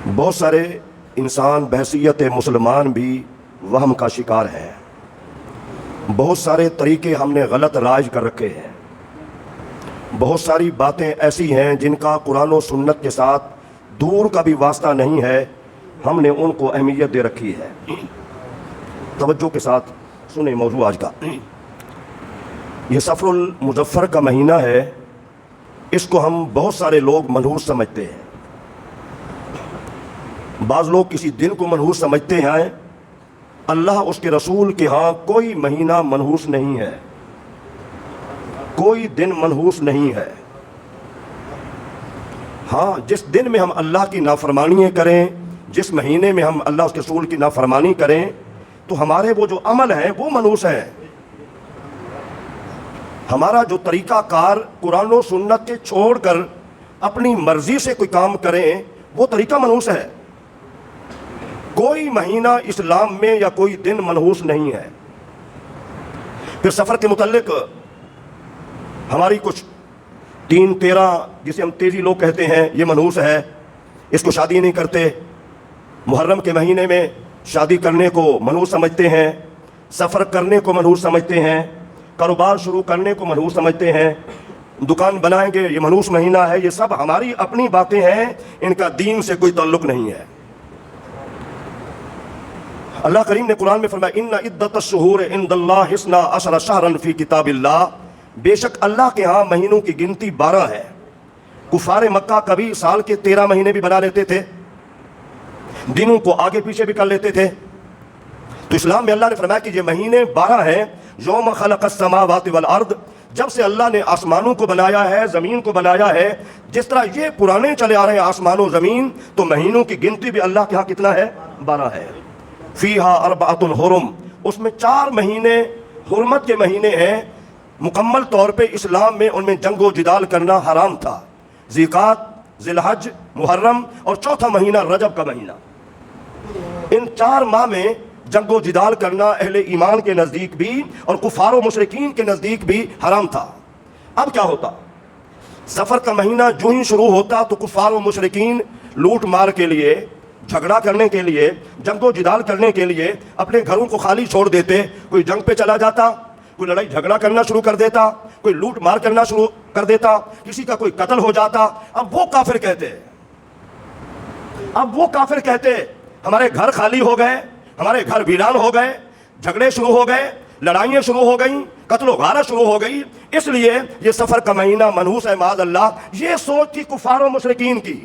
بہت سارے انسان بحیثیت مسلمان بھی وہم کا شکار ہیں. بہت سارے طریقے ہم نے غلط رائج کر رکھے ہیں. بہت ساری باتیں ایسی ہیں جن کا قرآن و سنت کے ساتھ دور کا بھی واسطہ نہیں ہے، ہم نے ان کو اہمیت دے رکھی ہے. توجہ کے ساتھ سنیں موضوع آج کا. یہ صفر المظفر کا مہینہ ہے، اس کو ہم بہت سارے لوگ منحوس سمجھتے ہیں. بعض لوگ کسی دن کو منحوس سمجھتے ہیں. اللہ اس کے رسول کے ہاں کوئی مہینہ منحوس نہیں ہے، کوئی دن منحوس نہیں ہے. ہاں، جس دن میں ہم اللہ کی نافرمانیاں کریں، جس مہینے میں ہم اللہ اس کے رسول کی نافرمانی کریں، تو ہمارے وہ جو عمل ہیں وہ منحوس ہیں. ہمارا جو طریقہ کار قرآن و سنت کے چھوڑ کر اپنی مرضی سے کوئی کام کریں، وہ طریقہ منحوس ہے. کوئی مہینہ اسلام میں یا کوئی دن منحوس نہیں ہے. پھر سفر کے متعلق ہماری کچھ 3-13 جسے ہم تیزی لوگ کہتے ہیں، یہ منحوس ہے. اس کو شادی نہیں کرتے. محرم کے مہینے میں شادی کرنے کو منحوس سمجھتے ہیں، سفر کرنے کو منحوس سمجھتے ہیں، کاروبار شروع کرنے کو منحوس سمجھتے ہیں، دکان بنائیں گے یہ منحوس مہینہ ہے. یہ سب ہماری اپنی باتیں ہیں، ان کا دین سے کوئی تعلق نہیں ہے. اللہ کریم نے قرآن میں فرمایا ان عدت الشہور عند اللہ 12 شہرا فی کتاب اللہ، بے شک اللہ کے ہاں مہینوں کی گنتی 12 ہے. کفار مکہ کبھی سال کے 13 مہینے بھی بنا لیتے تھے، دنوں کو آگے پیچھے بھی کر لیتے تھے. تو اسلام میں اللہ نے فرمایا کہ یہ مہینے 12 ہیں. یوم خلق السماوات والارض، جب سے اللہ نے آسمانوں کو بنایا ہے، زمین کو بنایا ہے. جس طرح یہ پرانے چلے آ رہے ہیں آسمان و زمین، تو مہینوں کی گنتی بھی اللہ کے ہاں کتنا ہے؟ 12 ہے. فیہا اربعۃ حرم، اس میں 4 مہینے حرمت کے مہینے ہیں. مکمل طور پہ اسلام میں ان میں جنگ و جدال کرنا حرام تھا. ذیقعد، ذی الحج، محرم اور چوتھا مہینہ رجب کا مہینہ. ان 4 ماہ میں جنگ و جدال کرنا اہل ایمان کے نزدیک بھی اور کفار و مشرکین کے نزدیک بھی حرام تھا. اب کیا ہوتا؟ سفر کا مہینہ جو ہی شروع ہوتا تو کفار و مشرکین لوٹ مار کے لیے، جھگڑا کرنے کے لیے، جنگ و جدال کرنے کے لیے اپنے گھروں کو خالی چھوڑ دیتے. کوئی جنگ پہ چلا جاتا، کوئی لڑائی جھگڑا کرنا شروع کر دیتا، کوئی لوٹ مار کرنا شروع کر دیتا، کسی کا کوئی قتل ہو جاتا. اب وہ کافر کہتے ہمارے گھر خالی ہو گئے، ہمارے گھر ویران ہو گئے، جھگڑے شروع ہو گئے، لڑائیاں شروع ہو گئیں، قتل و غارت شروع ہو گئی، اس لیے یہ سفر کا مہینہ منحوس ہے. معاذ اللہ. یہ سوچ تھی کفار و مشرکین کی.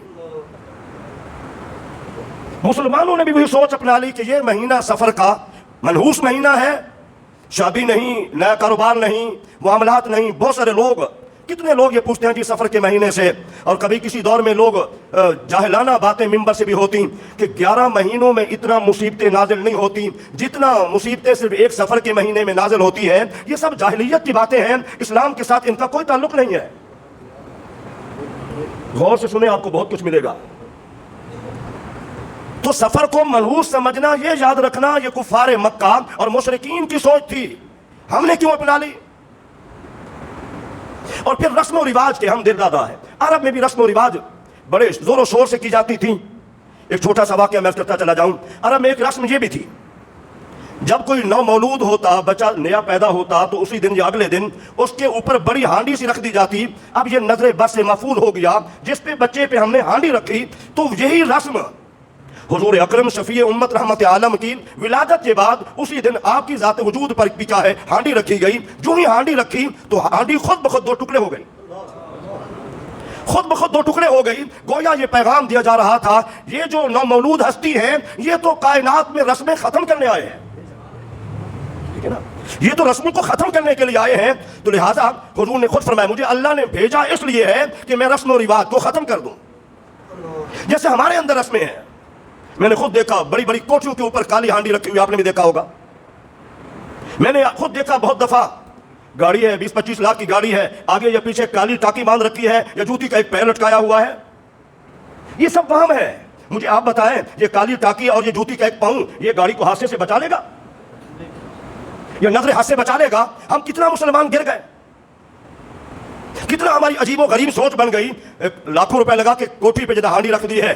مسلمانوں نے بھی وہی سوچ اپنا لی کہ یہ مہینہ سفر کا منحوس مہینہ ہے. شادی نہیں، نیا کاروبار نہیں، معاملات نہیں. بہت سارے لوگ، کتنے لوگ یہ پوچھتے ہیں جی سفر کے مہینے سے. اور کبھی کسی دور میں لوگ جاہلانہ باتیں ممبر سے بھی ہوتی کہ 11 مہینوں میں اتنا مصیبتیں نازل نہیں ہوتی جتنا مصیبتیں صرف ایک سفر کے مہینے میں نازل ہوتی ہیں. یہ سب جاہلیت کی باتیں ہیں، اسلام کے ساتھ ان کا کوئی تعلق نہیں ہے. غور سے سنیں، آپ کو بہت کچھ ملے گا. تو سفر کو منحوس سمجھنا، یہ یاد رکھنا، یہ کفار مکہ اور مشرکین کی سوچ تھی. ہم نے کیوں اپنا لی؟ اور پھر رسم و رواج کے ہم دل دادا ہیں. عرب میں بھی رسم و رواج بڑے زور و شور سے کی جاتی تھی. ایک چھوٹا سا واقعہ میں کرتا چلا جاؤں. عرب میں ایک رسم یہ بھی تھی، جب کوئی نو مولود ہوتا، بچہ نیا پیدا ہوتا، تو اسی دن یا اگلے دن اس کے اوپر بڑی ہانڈی سی رکھ دی جاتی. اب یہ نظر بس سے محفوظ ہو گیا، جس پہ بچے پہ ہم نے ہانڈی رکھی. تو یہی رسم حضور اکرم شفیع امت رحمت عالم کی ولادت کے بعد اسی دن آپ کی ذات وجود پر بھی کیا ہے؟ ہانڈی رکھی گئی. جو ہی ہانڈی رکھی تو ہانڈی خود بخود 2 ٹکڑے ہو گئی. خود بخود 2 ٹکڑے ہو گئی. گویا یہ پیغام دیا جا رہا تھا یہ جو نومولود ہستی ہیں یہ تو کائنات میں رسمیں ختم کرنے آئے ہیں. ٹھیک ہے نا؟ یہ تو رسموں کو ختم کرنے کے لیے آئے ہیں. تو لہٰذا حضور نے خود فرمایا مجھے اللہ نے بھیجا اس لیے ہے کہ میں رسم و رواج کو ختم کر دوں. جیسے ہمارے اندر رسمیں ہیں، میں نے خود دیکھا بڑی بڑی کوٹھیوں کے اوپر کالی ہانڈی رکھی ہوئی، آپ نے بھی دیکھا ہوگا. میں نے خود دیکھا بہت دفعہ، گاڑی ہے 20-25 لاکھ کی گاڑی ہے، آگے یا پیچھے کالی ٹاکی باندھ رکھی ہے یا جوتی کا ایک پیر لٹکایا ہوا ہے. یہ سب وہم ہے. مجھے آپ بتائیں یہ کالی ٹاکی اور یہ جوتی کا ایک پاؤں یہ گاڑی کو حادثے سے بچا لے گا؟ یہ نظر حادثے سے بچا لے گا؟ ہم کتنا مسلمان گر گئے، کتنا ہماری عجیب و غریب سوچ بن گئی. لاکھوں روپے لگا کے کوٹھی پہ جدہ ہانڈی رکھ دی ہے،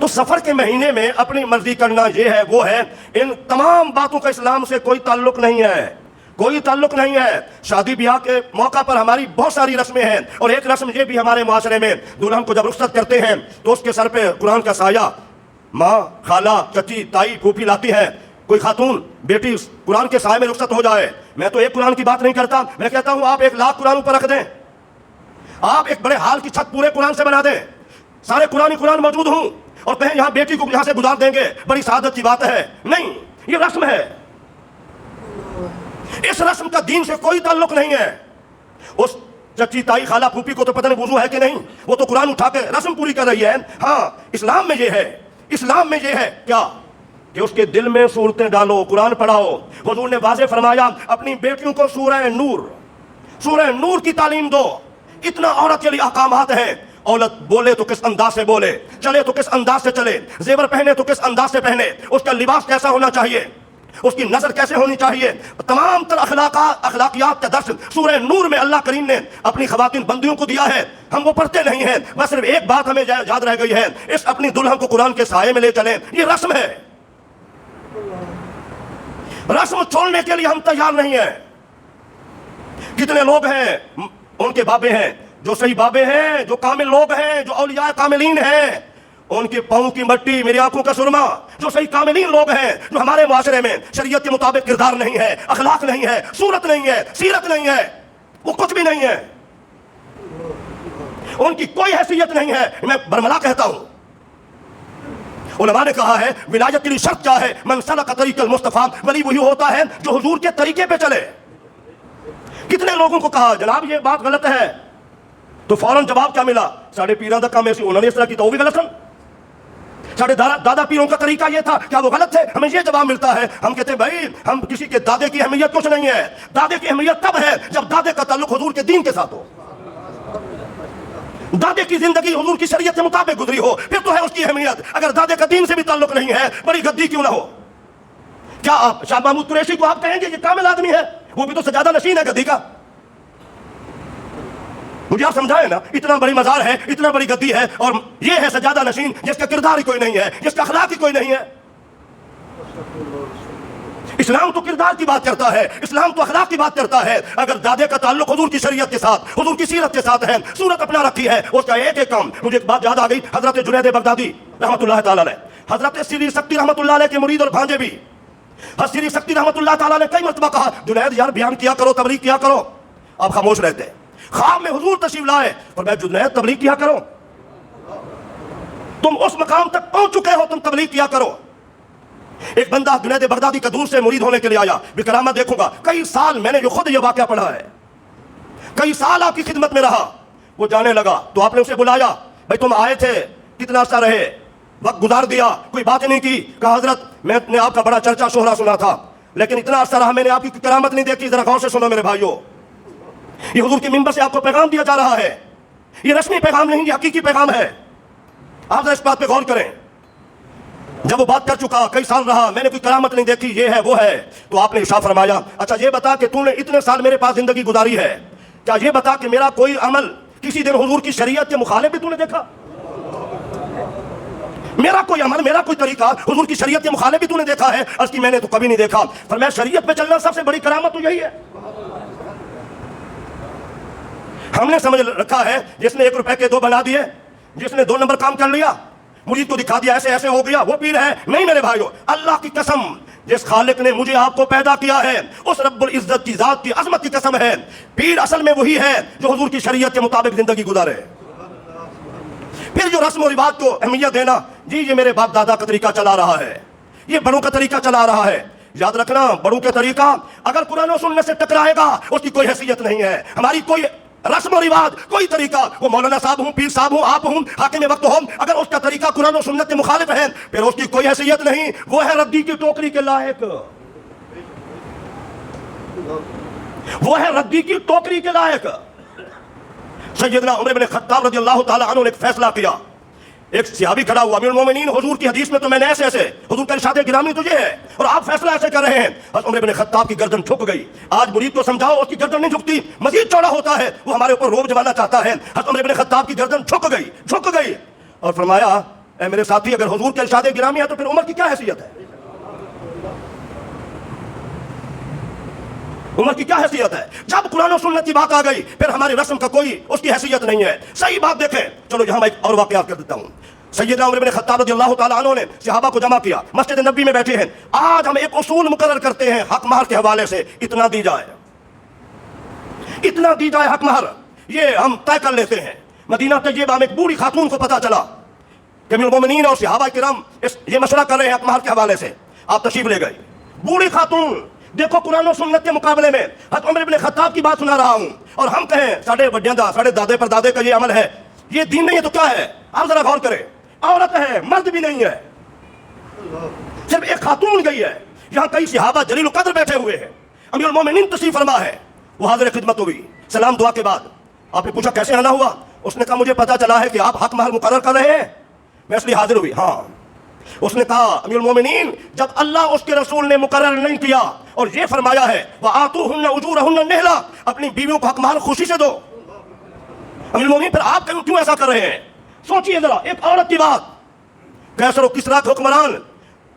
تو سفر کے مہینے میں اپنی مرضی کرنا یہ ہے وہ ہے، ان تمام باتوں کا اسلام سے کوئی تعلق نہیں ہے، کوئی تعلق نہیں ہے۔ شادی بیاہ کے موقع پر ہماری بہت ساری رسمیں ہیں، اور ایک رسم یہ بھی ہمارے معاشرے میں، دلہن کو جب رخصت کرتے ہیں تو اس کے سر پہ قرآن کا سایہ ماں، خالہ، چچی، تائی، پھوپھی لاتی ہے۔ کوئی خاتون بیٹی قرآن کے سائے میں رخصت ہو جائے، میں تو ایک قرآن کی بات نہیں کرتا، میں کہتا ہوں آپ 1,00,000 قرآن اوپر رکھ دیں، آپ ایک بڑے حال کی چھت پورے قرآن سے بنا دیں، سارے قرآن موجود ہوں، اور کہیں یہاں بیٹی کو یہاں سے گزار دیں گے، بڑی سعادت کی بات ہے۔ نہیں، یہ رسم ہے، اس رسم کا دین سے کوئی تعلق نہیں ہے۔ اس چچی، تائی، خالہ، پھوپھی کو تو پتہ نہیں وضو ہے کہ نہیں، وہ تو قرآن اٹھا کے رسم پوری کر رہی ہے۔ ہاں، اسلام میں یہ ہے، اسلام میں یہ ہے کیا کہ اس کے دل میں صورتیں ڈالو، قرآن پڑھاؤ۔ حضور نے واضح فرمایا اپنی بیٹیوں کو سورہ نور کی تعلیم دو۔ اتنا عورت کے لیے احکامات ہیں، عورت بولے تو کس انداز سے بولے، چلے تو کس انداز سے چلے، زیور پہنے تو کس انداز سے پہنے، اس کا لباس کیسا ہونا چاہیے، اس کی نظر کیسے ہونی چاہیے، تمام تر اخلاقیات کا درس سورہ نور میں اللہ کریم نے اپنی خواتین بندیوں کو دیا ہے۔ ہم وہ پڑھتے نہیں ہیں، بس صرف ایک بات ہمیں یاد رہ گئی ہے، اس اپنی دلہن کو قرآن کے سائے میں لے چلیں۔ یہ رسم ہے، رسم چھوڑنے کے لیے ہم تیار نہیں ہیں۔ کتنے لوگ ہیں، ان کے بابے ہیں جو صحیح بابے ہیں، جو کامل لوگ ہیں، جو اولیاء کاملین ہیں، ان کے پاؤں کی مٹی میری آنکھوں کا سرما، جو صحیح کاملین لوگ ہیں، جو ہمارے معاشرے میں شریعت کے مطابق کردار نہیں ہے، اخلاق نہیں ہے، صورت نہیں ہے، سیرت نہیں ہے، وہ کچھ بھی نہیں ہے، ان کی کوئی حیثیت نہیں ہے۔ میں برملا کہتا ہوں، علماء نے کہا ہے ولایت کے لیے شرط کیا ہے، من سلک طریق المصطفیٰ، ولی وہی ہوتا ہے جو حضور کے طریقے پہ چلے۔ کتنے لوگوں کو کہا جناب یہ بات غلط ہے، تو فوراً جواب کیا ملا، ساڑھے پیروں کا کام ایسی انہوں نے اس طرح کی تو وہ بھی غلط ہے، ساڑھے دادا پیروں کا طریقہ یہ تھا، کیا وہ غلط تھے؟ ہمیں یہ جواب ملتا ہے، ہم کہتے ہیں بھائی ہم کسی کے دادے کی اہمیت کچھ نہیں ہے، دادے کی اہمیت تب ہے جب دادے کا تعلق حضور کے دین کے ساتھ ہو، دادے کی زندگی حضور کی شریعت کے مطابق گزری ہو، پھر تو ہے اس کی اہمیت۔ اگر دادے کا دین سے بھی تعلق نہیں ہے، بڑی گدی کیوں نہ ہو، کیا آپ شاہ محمود قریشی کو آپ کہیں گے یہ کامل آدمی ہے؟ وہ بھی تو سجادہ نشین ہے گدی کا۔ مجھے آپ سمجھائیں نا، اتنا بڑی مزار ہے، اتنا بڑی گدی ہے، اور یہ ہے سجادہ نشین جس کا کردار ہی کوئی نہیں ہے، جس کا اخلاق ہی کوئی نہیں ہے۔ اسلام تو کردار کی بات کرتا ہے، اسلام تو اخلاق کی بات کرتا ہے۔ اگر دادے کا تعلق حضور کی شریعت کے ساتھ، حضور کی سیرت کے ساتھ ہے، صورت اپنا رکھی ہے، اس کا ایک ایک کام۔ مجھے ایک بات یاد آ گئی، حضرت جنید بغدادی رحمۃ اللہ تعالیٰ علیہ، حضرت سری سکتی رحمۃ اللہ علیہ کے مرید اور بھانجے بھی، حضرت سری سکتی رحمۃ اللہ تعالیٰ نے کئی مرتبہ کہا جنید یار بیان کیا کرو، تبلیغ کیا کرو، آپ خاموش رہتے۔ خواب میں حضور تشریف لائے اور میں جنید تبلیغ کیا کرو، تم اس مقام تک پہنچ چکے ہو، تم تبلیغ کیا کرو۔ ایک بندہ جنید بغدادی کا دور سے مرید ہونے کے لیے آیا، بھی کرامت دیکھوں گا، کئی سال میں نے جو خود یہ واقعہ پڑھا ہے، کئی سال آپ کی خدمت میں رہا۔ وہ جانے لگا تو آپ نے اسے بلایا، بھائی تم آئے تھے، کتنا عرصہ رہے، وقت گزار دیا، کوئی بات نہیں کی؟ کہا حضرت میں نے آپ کا بڑا چرچا شہرا سنا تھا، لیکن اتنا عرصہ رہا میں نے آپ کی کرامت نہیں دیکھی، ذرا غور سے سنو میرے بھائیو، یہ حضور کے منبر سے آپ کو پیغام دیا جا رہا ہے، یہ رسمی پیغام نہیں، یہ حقیقی پیغام ہے، آپ ذرا اس بات پہ غور کریں۔ جب وہ بات کر چکا، کئی سال رہا، میں نے کوئی کرامت نہیں دیکھی، یہ ہے وہ ہے، تو آپ نے ارشاد فرمایا اچھا یہ بتا کہ تو نے اتنے سال میرے پاس زندگی گزاری ہے، کیا یہ بتا کہ میرا کوئی عمل کسی دن حضور کی شریعت کے مخالف بھی تو نے دیکھا؟ میرا کوئی عمل، میرا کوئی طریقہ حضور کی شریعت کے مخالف بھی تو نے دیکھا ہے؟ عرض کی میں نے تو کبھی نہیں دیکھا۔ فرمایا شریعت پہ چلنا سب سے بڑی کرامت تو یہی ہے۔ ہم نے سمجھ رکھا ہے جس نے 1 روپے کے 2 بنا دیے، جس نے 2 نمبر کام کر لیا، مرید کو دکھا دیا ایسے ایسے ہو گیا، وہ پیر ہے۔ نہیں میرے بھائیو، اللہ کی قسم، جس خالق نے مجھے آپ کو پیدا کیا ہے، اس رب العزت کی ذات کی عظمت کی قسم ہے، پیر اصل میں وہی ہے جو حضور کی شریعت کے مطابق زندگی گزارے۔ پھر جو رسم و رواج کو اہمیت دینا، جی یہ میرے باپ دادا کا طریقہ چلا رہا ہے، یہ بڑوں کا طریقہ چلا رہا ہے، یاد رکھنا بڑوں کے طریقہ اگر قرآن و سنت سے ٹکرائے گا اس کی کوئی حیثیت نہیں ہے۔ ہماری کوئی رسم و رواج، کوئی طریقہ، وہ مولانا صاحب ہوں، پیر صاحب ہوں، آپ ہوں، حاکم وقت ہوں، اگر اس کا طریقہ قرآن و سنت کے مخالف ہے پھر اس کی کوئی حیثیت نہیں، وہ ہے ردی کی ٹوکری کے لائق، وہ ہے ردی کی ٹوکری کے لائق۔ سیدنا عمر بن خطاب رضی اللہ تعالی عنہ نے ایک فیصلہ کیا، ایک صحابی کھڑا ہوا، امیر المومنین حضور کی حدیث میں تو میں نے ایسے ایسے، حضور کا ارشاد گرامی تو یہ ہے اور آپ فیصلہ ایسے کر رہے ہیں۔ حضرت عمر بن خطاب کی گردن جھک گئی۔ آج مرید کو سمجھاؤ اس کی گردن نہیں جھکتی، مزید چوڑا ہوتا ہے، وہ ہمارے اوپر روب جمانا چاہتا ہے۔ حضرت عمر بن خطاب کی گردن جھک گئی اور فرمایا اے میرے ساتھی، اگر حضور کے ارشاد گرامی ہے تو پھر عمر کی کیا حیثیت ہے؟ عمر کی کیا حیثیت ہے؟ جب قرآن و سنت کی بات آ گئی پھر ہماری رسم کا کوئی اس کی حیثیت نہیں ہے۔ صحیح بات دیکھیں، چلو یہاں میں ایک اور واقعہ کر دیتا ہوں۔ سیدنا عمر بن خطاب رضی اللہ تعالیٰ عنہ نے صحابہ کو جمع کیا، مسجد نبی میں بیٹھے ہیں۔ آج ہم ایک اصول مقرر کرتے ہیں حق مہر کے حوالے سے، اتنا دی جائے، اتنا دی جائے حق مہر، یہ ہم طے کر لیتے ہیں۔ مدینہ طیبہ میں ایک بوڑھی خاتون کو پتہ چلا کہ امیر المومنین اور صحابہ کرام یہ مشورہ کر رہے ہیں حق مہر کے حوالے سے۔ آپ تشریف لے گئے، بوڑھی خاتون، دیکھو قرآن و سنت کے مقابلے میں حضرت عمر بن خطاب کی بات سنا رہا ہوں، اور ہم کہیں ساڑھے وڈیاں دا، ساڑھے دادے پر دادے کا یہ عمل ہے، یہ دین نہیں ہے تو کیا ہے؟ آپ ذرا غور کریں، عورت ہے، مرد بھی نہیں ہے، صرف ایک خاتون گئی ہے۔ یہاں کئی صحابہ جلیل القدر بیٹھے ہوئے ہیں، امیر المومنین تشریف فرما ہے، وہ حاضر خدمت ہوئی، سلام دعا کے بعد آپ نے پوچھا کیسے آنا ہوا؟ اس نے کہا مجھے پتا چلا ہے کہ آپ حق مہر مقرر کر رہے ہیں، میں اس لیے حاضر ہوئی۔ ہاں، اس نے کہا امیر المومنین، جب اللہ اس کے رسول نے مقرر نہیں کیا اور یہ فرمایا ہے وَآتُوهُنَّ أُجُورَهُنَّ نِحْلًا، اپنی بیویوں کو حق مہر خوشی سے دو، امیر المومنین پھر آپ کیوں ایسا کر رہے ہیں؟ سوچئے ذرا، ایک عورت کی بات، کیسر و کسریٰ کے حکمران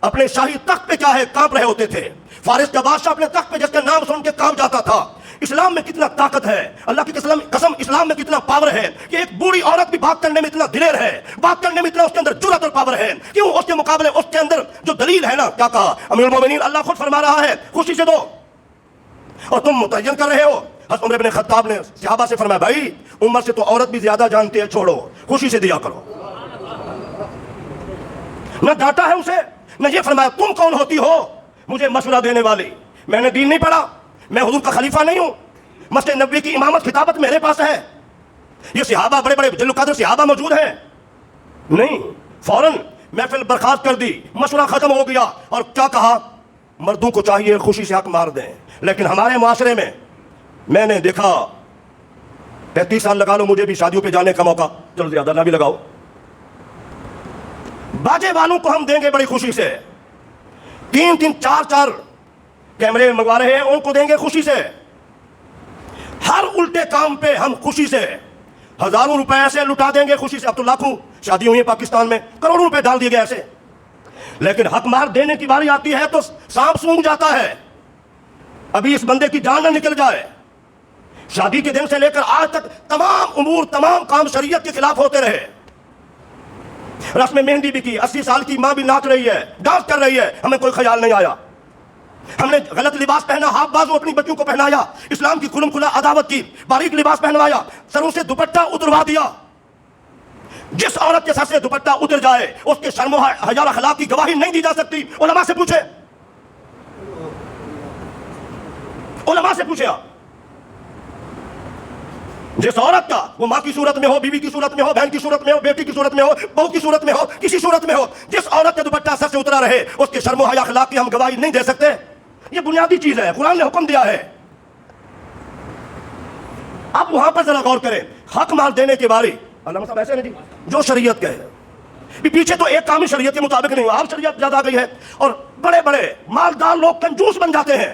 اپنے شاہی تخت پہ چاہے کانپ رہے ہوتے تھے، فارس کا بادشاہ اپنے تخت پہ جس کے نام سن کے کانپ جاتا تھا۔ اسلام میں کتنا طاقت ہے، اللہ کی قسم اسلام میں کتنا پاور ہے کہ ایک بوڑھی عورت بھی بات کرنے میں اتنا دلیر ہے، بات کرنے میں اتنا اس کے اندر جرأت اور پاور ہے، کیوں؟ اس کے مقابلے اس کے اندر جو دلیل ہے نا، کیا کہا امیر المومنین، اللہ خود فرما رہا ہے خوشی سے دو، اور تم متعین کر رہے ہو۔ حضرت عمر بن خطاب نے صحابہ سے فرمایا بھائی عمر سے تو عورت بھی زیادہ جانتی ہے، چھوڑو، خوشی سے دیا کرو۔ نہ ڈانٹا ہے اسے، نہ یہ فرمایا تم کون ہوتی ہو مجھے مشورہ دینے والی، میں نے دین نہیں پڑھا، میں حضور کا خلیفہ نہیں ہوں، مسجد نبوی کی امامت خطابت میرے پاس ہے، یہ صحابہ بڑے بڑے جلیل القدر صحابہ موجود ہیں، نہیں، فوراً محفل برخاست کر دی، مشورہ ختم ہو گیا، اور کیا کہا؟ مردوں کو چاہیے خوشی سے حق مہر دیں، لیکن ہمارے معاشرے میں میں نے دیکھا 35 سال لگا لو مجھے بھی شادیوں پہ جانے کا موقع، چلو زیادہ نہ بھی لگاؤ، باجے والوں کو ہم دیں گے بڑی خوشی سے، 3 4 کیمرے منگوا رہے ہیں ان کو دیں گے خوشی سے، ہر الٹے کام پہ ہم خوشی سے ہزاروں روپے ایسے لٹا دیں گے خوشی سے۔ اب تو لاکھوں شادی ہوئی ہیں پاکستان میں، کروڑوں روپے ڈال دیے گئے ایسے، لیکن حق مہر دینے کی باری آتی ہے تو سانپ سونگ جاتا ہے، ابھی اس بندے کی جان نہ نکل جائے۔ شادی کے دن سے لے کر آج تک تمام امور، تمام کام شریعت کے خلاف ہوتے رہے، رسم مہندی بھی کی، 80 سال کی ماں بھی ناچ رہی ہے، ڈانس کر رہی ہے، ہمیں کوئی خیال نہیں آیا، ہم نے غلط لباس پہنا، ہاف بازو اپنی بچوں کو پہنایا، اسلام کی کھلم کھلا عداوت کی، باریک لباس پہنوایا، سروں سے دوپٹہ اتروا دیا۔ جس عورت کے سر سے دوپٹہ اتر جائے اس کے شرم و حیا اور اخلاق کی گواہی نہیں دی جا سکتی، علماء سے پوچھے، علماء سے پوچھے آپ، جس عورت کا وہ ماں کی صورت میں ہو، بیوی کی صورت میں ہو، بہن کی صورت میں ہو، بیٹی کی صورت میں ہو، بہو کی صورت میں ہو، کسی صورت میں ہو، جس عورت کا دوپٹہ سر سے اترا رہے اس کے شرم و حیا اخلاق کی ہم گواہی نہیں دے سکتے؟ یہ بنیادی چیز ہے، قرآن نے حکم دیا ہے۔ اب وہاں پر ذرا غور کریں، حق مال دینے کے بارے علامہ صاحب ایسے نہیں جی، جو شریعت کہے، پیچھے تو ایک کام ہی شریعت کے مطابق نہیں ہوا، اب شریعت زیادہ آ گئی ہے اور بڑے بڑے مالدار لوگ کنجوس بن جاتے ہیں،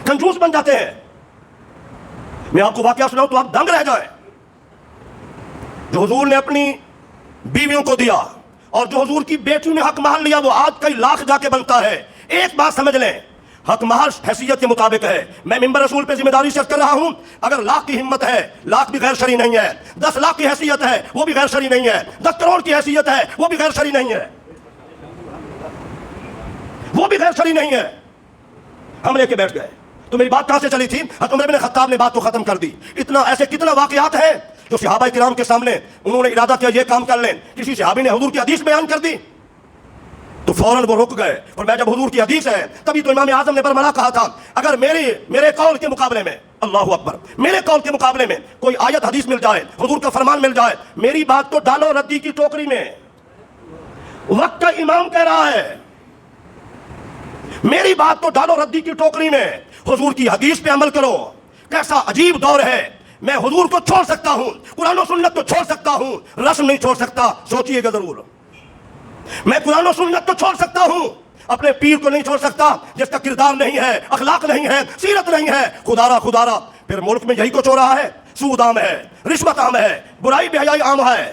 کنجوس بن جاتے ہیں۔ میں آپ کو واقعہ سناؤں تو آپ دنگ رہ جائیں۔ جو حضور نے اپنی بیویوں کو دیا اور جو حضور کی بیٹیوں نے حق مہر لیا وہ آج کئی لاکھ جا کے بنتا ہے۔ ایک بات سمجھ لیں، حق مہر حیثیت کے مطابق ہے، میں ممبر رسول پہ ذمہ داری سے کر رہا ہوں، اگر لاکھ کی ہمت ہے لاکھ بھی غیر شرعی نہیں ہے، 10 لاکھ کی حیثیت ہے وہ بھی غیر شرعی نہیں ہے، 10 کروڑ کی حیثیت ہے وہ بھی غیر شرعی نہیں ہے، وہ بھی غیر شرعی نہیں ہے۔ ہم لے کے بیٹھ گئے تو میری بات کہاں سے چلی تھی؟ حضرت عمر بن خطاب نے بات کو ختم کر دی۔ اتنا ایسے کتنا واقعات ہیں جو صحابہ کرام کے سامنے انہوں نے ارادہ کیا یہ کام کر لیں، کسی صحابی نے حضور کی حدیث بیان کر دی تو فوراً وہ رک گئے، اور میں جب حضور کی حدیث ہے تبھی تو امام اعظم نے برملا کہا تھا اگر میرے قول کے مقابلے میں، اللہ اکبر، میرے قول کے مقابلے میں کوئی آیت حدیث مل جائے، حضور کا فرمان مل جائے، میری بات تو ڈالو ردی کی ٹوکری میں، وقت کا امام کہہ رہا ہے، میری بات تو ڈالو ردی کی ٹوکری میں، حضور کی حدیث پہ عمل کرو۔ کیسا عجیب دور ہے، میں حضور کو چھوڑ سکتا ہوں، قرآن و سنت کو چھوڑ سکتا ہوں، رسم نہیں چھوڑ سکتا، سوچئے گا ضرور۔ میں قرآن و سنت کو چھوڑ سکتا ہوں، اپنے پیر کو نہیں چھوڑ سکتا جس کا کردار نہیں ہے، اخلاق نہیں ہے، سیرت نہیں ہے، خدا را پھر ملک میں یہی کچھ ہو رہا ہے، سود عام ہے، رشوت عام ہے، برائی بے حیائی عام ہے،